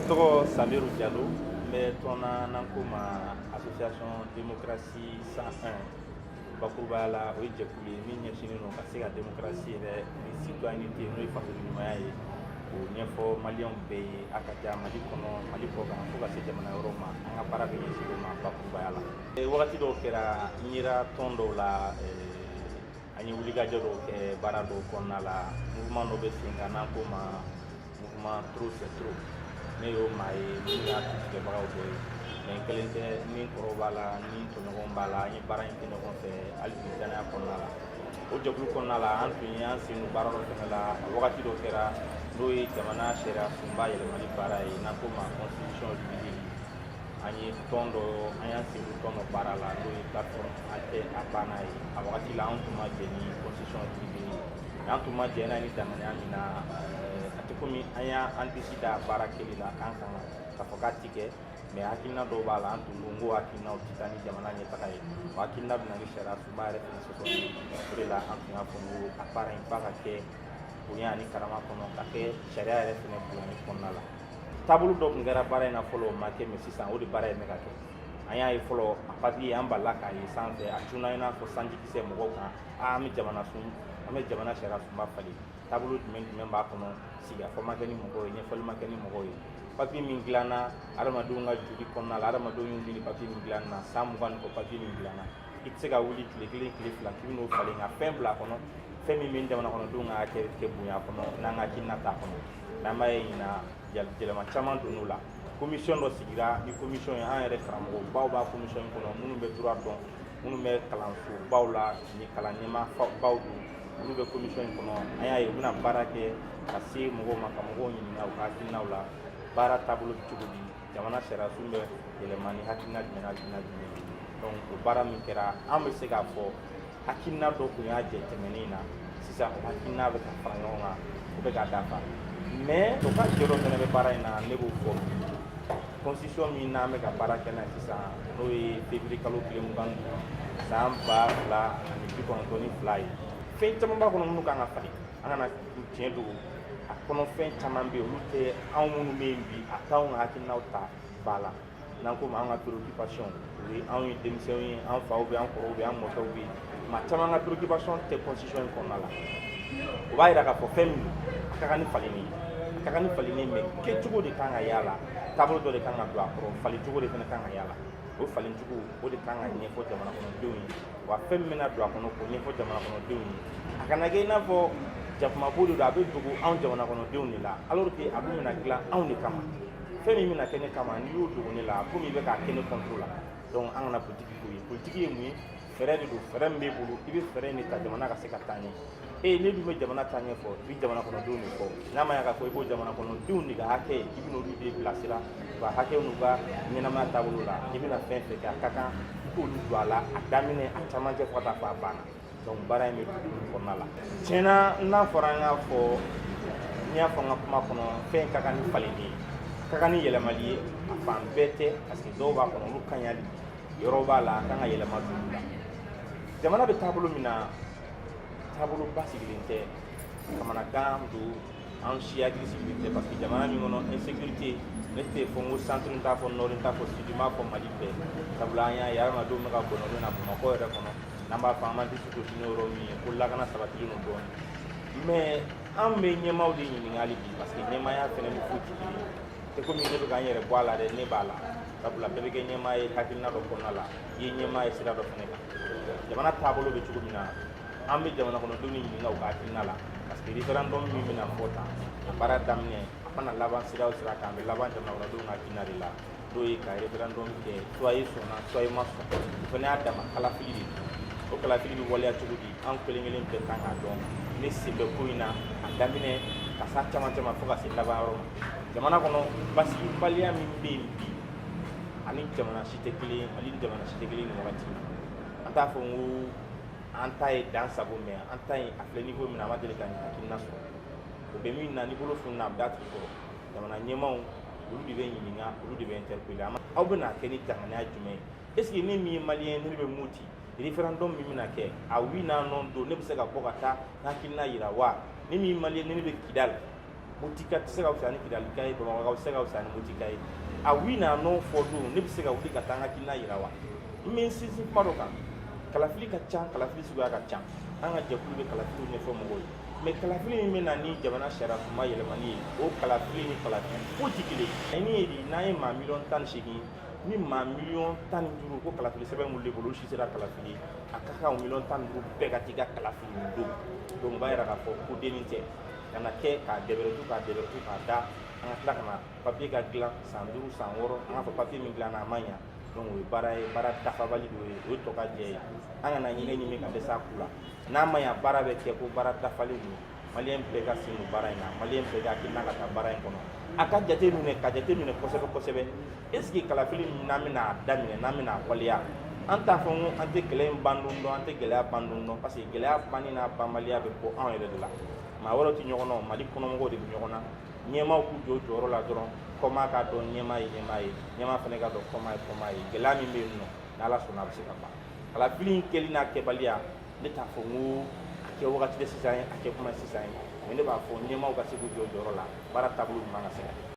Tɔgɔ Samiru Jalo n bɛ tɔnna n'an ko ma association démocratie 101 bakurubaya la o ye jɛkulu ye min ɲɛsinnen don ka se ka démocratie yɛrɛ ni citoyenneté n'o ye fasodenɲumanya ye k'o ɲɛfɔ maliyɛnw bɛɛ ye a ka diya Mali kɔnɔ Mali kɔ kan fo ka se jamana wɛrɛw ma an ka baara bɛ ɲɛsin o ma bakurubaya la. Wagati dɔw kɛra n yera tɔn dɔw la an ye wulikajɔ dɔw kɛ baara dɔw kɔnɔna la mouvement dɔ bɛ sen kan n'an ko ma mouvement trop c'est trop ne y'o maa ye min y'a tigɛbagaw dɔ ye mais n kelen tɛ ni kɔrɔ b'a la ni tɔɲɔgɔn b'a la an ye baara in kɛ ɲɔgɔn fɛ hali bi danaya kɔnɔna la o jɛkulu kɔnɔna la an tun ye an sen don baara dɔ fɛnɛ la wagati dɔ kɛra n'o ye jamana sariya sunba yɛlɛmali baara ye n'an ko ma constitution juridique an ye tɔn dɔ an y'an sen don tɔn dɔ baara la n'o ye plateforme an tɛ a banna ye a wagati la an tun ma jɛ ni constitution juridique ye an tun ma jɛ n'a ni danganiya min na komi an y'an disi da baara kelen la k'an kan ka fɔ k'a ti kɛ mais hakilina dɔw b'a la an tun ko n ko hakilinaw ti taa ni jamana ɲɛtaga ye o hakilina bɛ na ni sariya sunba yɛrɛ fɛnɛ sɔsɔli o de la an tun y'a fɔ n ko a baara in f'a ka kɛ bonya ani karama kɔnɔ ka kɛ sariya yɛrɛ fɛnɛ bonyani kɔnɔna la taabolo dɔ tun kɛra baara in na fɔlɔ o ma kɛ mais sisan o de baara in bɛ ka kɛ an y'a ye fɔlɔ a papiye an balila k'a ye sanfɛ a cunna i n'a fɔ sanjikisɛ mɔgɔw kan an bɛ jamana sariya sunba falen taabolo jumɛn b'a kɔnɔ sigikafɔ ma kɛ ni mɔgɔw ye ɲɛfɔli ma kɛ ni mɔgɔw ye papiye min dilanna adamadenw ka joli kɔnɔna la adamadenw y'u miiri papiye min dilanni na san 20 ni kɔ papiye min dilanna i tɛ se ka wuli tile kelen tile fila k'i bɛn'o falen nka fɛn bila a kɔnɔ fɛn min bɛ jamana kɔnɔdenw ka hakɛ kɛ bonya kɔnɔ n'an ka hakilina t'a kɔnɔ n'an b'a ye ɲina yɛlɛma caman donn'o la commission dɔ sigira ni commission ye an yɛrɛ karamɔgɔ baw b'a commission in kɔnɔ minnu bɛ droit dɔn minnu bɛ kalanso baw la ni kalan ɲɛmaa baw don olu bɛ commission in kɔnɔ an y'a ye u bɛna baara kɛ ka se mɔgɔw ma ka mɔgɔw ɲininka u ka hakilinaw la baara taabolo bɛ cogo di jamana sariya sun bɛ yɛlɛma ni hakilina jumɛn donc o baara min kɛra an bɛ se k'a fɔ hakilina dɔ tun y'a jɛ tɛmɛnen na sisan o hakilina bɛ ka fara ɲɔgɔn kan o bɛ ka dafa mais o ka jɛ dɔ fɛnɛ bɛ baara in na ne b'o fɔ constitution min n'an bɛ ka baara kɛ n'a ye sisan n'o ye février kalo tile 22 san 2022 ye fɛn caman b'a kɔnɔ minnu kan ka falen an kana tiɲɛ dogo a kɔnɔ fɛn caman bɛ yen olu tɛ anw minnu bɛ yen bi a t'anw ka hakilinaw ta ba la n'an ko ma an ka préoccupation o ye anw ye denmisɛnw ye an faw bɛ an kɔrɔw bɛ an mɔkɛw bɛ yen maa caman ka préoccupation tɛ constitution in kɔnɔna la o b'a jira k'a fɔ fɛn min a ka kan ni falenni ye a ka kan ni falenni mais kɛcogo de kan ka y'a la taabolo dɔ de kan ka don a kɔrɔ falen cogo de fana kan ka y'a la o falen cogo o de kan ka ɲɛfɔ jamana kɔnɔdenw ye wa fɛn min bɛna don a kɔnɔ k'o ɲɛfɔ jamana kɔnɔdenw ye a kana kɛ i n'a fɔ jakumabo de don a bɛ dogo anw jamana kɔnɔdenw de la alors que a bɛ bɛna dilan anw de kama fɛn min bɛna kɛ ne kama n'i y'o dogo ne la komi i bɛ k'a kɛ ne contre la donc an kana politique k'o ye politique ye mun ye fɛɛrɛ de don fɛɛrɛ min b'e bolo i bɛ fɛɛrɛ in de ta jamana ka se ka taa ɲɛ ne dun bɛ jamana taa ɲɛ fɔ i bɛ jamana kɔnɔdenw de fɔ n'a ma ya k'a fɔ i b'o jamana kɔnɔdenw de ka hakɛ i bɛn'olu de bilasira u ka hakɛw n'u ka ɲɛnamaya taabolo la i bɛna fɛn fɛn kɛ a ka kan i k'olu don a la a daminɛ a camancɛ fo ka taa fɔ a banna donc baara in bɛ dugu kɔnɔna la tiɲɛna n'a fɔra an k'a fɔ n y'a fɔ n ka kuma kɔnɔ fɛn ka kan ni falenni ye ka kan ni yɛlɛmali ye a fan bɛɛ tɛ parce que dɔw b'a kɔnɔ olu kaɲali yɔrɔ b'a la a kan ka yɛlɛma don la jamana bɛ taabolo min na taabolo basigilen tɛ kamanagan don an si hakili sigilen tɛ parce que jamana min kɔnɔ insécurité ne tɛ fɔ n ko centre n t'a fɔ nord n t'a fɔ sud n b'a fɔ mali bɛɛ sabula an y'a ye adamadenw bɛ ka bɔnɔlen na bamakɔ yɛrɛ kɔnɔ n'an b'a fɔ an man disi gosi n'o yɔrɔ min ye ko lakana sabatilen don dɔɔnin mais an bɛ ɲɛmaaw de ɲininka hali bi parce que ɲɛmaaya fɛnɛ ni foyi tɛ kelen ye tɛ komi ne bɛ k'an yɛrɛ bɔ a la dɛ ne b'a la sabula bɛɛ bɛ kɛ ɲɛmaa ye hakilina dɔ kɔnɔna la i ye ɲɛmaa ye sira dɔ fɛnɛ kan jamana taabolo bɛ cogo min na an bɛ jamana kɔnɔdenw ɲininka u ka hakilina la parce que référendum min bɛna fɔ tan a baara daminɛ a mana laban sira o sira kan a bɛ laban jamana kɔnɔdenw ka hakilina de la n'o ye ka référendum kɛ soit i sɔnna soit i ma sɔn o fɛnɛ y'a dama kalafili de o kalafili bɛ waleya cogo di an kelen kelen bɛɛ kan k'a dɔn ne sen bɛ ko in na a daminɛ ka s'a caman caman fo ka se laban yɔrɔ ma jamana kɔnɔ basigibaliya min bɛ yen bi ani jamana si tɛ kelen ye mali ni jamana si tɛ kelen ni wagati an t'a fɔ n ko an ta ye dan sago mais an ta ye a filɛ niveau min na a ma deli ka nin hakilina sɔrɔ o bɛ min na ni bolo fununa a bɛ d'a tigi kɔrɔ jamana ɲɛmaaw olu de bɛ ɲininka olu de bɛ interpeller aw bɛna kɛ ni danganiya jumɛn ye est ce que ne min ye maliyɛn ne bɛ muti référendum min bɛna kɛ a oui n'a non don ne bɛ se ka bɔ ka taa n hakilina yira wa ne min ye maliyɛn ne bɛ kidali Motika tɛ se ka fisa ni Kidalika ye, Bamakɔ tɛ se ka fisa ni Motika ye. A wi n'a nɔ fɔ don ne bɛ se ka wuli ka taa n ka hakilina yira wa? N bɛ n sinsin kuma dɔ kan. Kalafili ka ca, kalafili suguya ka ca. An ka jɛkulu bɛ kalafiliw ɲɛfɔ mɔgɔw ye. Mais kalafili min bɛ na ni jamana sariya kuma yɛlɛmani ye, o kalafili ni kalafili foyi tɛ kelen ye. Ni ye de n'an ye maa 18 millions ni maa 15 ko kalafili sɛbɛn mun bolo si sera kalafili a ka kan o 15 millions bɛɛ ka t'i ka kalafili don. Donc o b'a yira k'a fɔ ko dennin tɛ. Ka na kɛ k'a dɛbɛrɛtu k'a da an ka tila ka na papier ka dilan san 5 san 6 an ka fɔ papier min dilanna a ma ɲa. Donc o ye baara ye baara dafabali dɔ ye o ye tɔ ka jɛ ye. An kana ɲini ka dɛsɛ a ku la. N'a ma ɲa baara bɛ kɛ ko baara dafalen don. Maliyɛn bɛɛ ka sen don baara in na, maliyɛn bɛɛ ka hakilina ka taa baara in kɔnɔ. A ka jate minɛ kosɛbɛ. Est-ce que kalafili min n'an bɛna daminɛ n'an bɛna waleya an t'a fɔ ko an tɛ kɛlɛ in ban don dɔn an tɛ gɛlɛya ban don dɔn parce que gɛlɛya banni n'a banbaliya bɛ bɔ anw yɛrɛ de la. Maa wɛrɛw tɛ ɲɔgɔn na o, Mali kɔnɔmɔgɔw de bɛ ɲɔgɔn na. Ɲɛmaaw k'u jɔ u jɔyɔrɔ la dɔrɔn kɔmaa k'a dɔn ɲɛmaa ye, ɲɛmaa fana k'a dɔn kɔmaa ye. Gɛlɛya min bɛ yen nɔ n'Ala sɔnna a bɛ se ka ban. Kalafili in kɛli n'a kɛbaliya ne t'a fɔ n ko a kɛ wagati de sisan ye, a kɛ kuma sisan ye. Mais ne b'a fɔ ɲɛmaaw ka se k'u jɔ u jɔyɔrɔ la baara taabolo ɲuman ka se ka kɛ.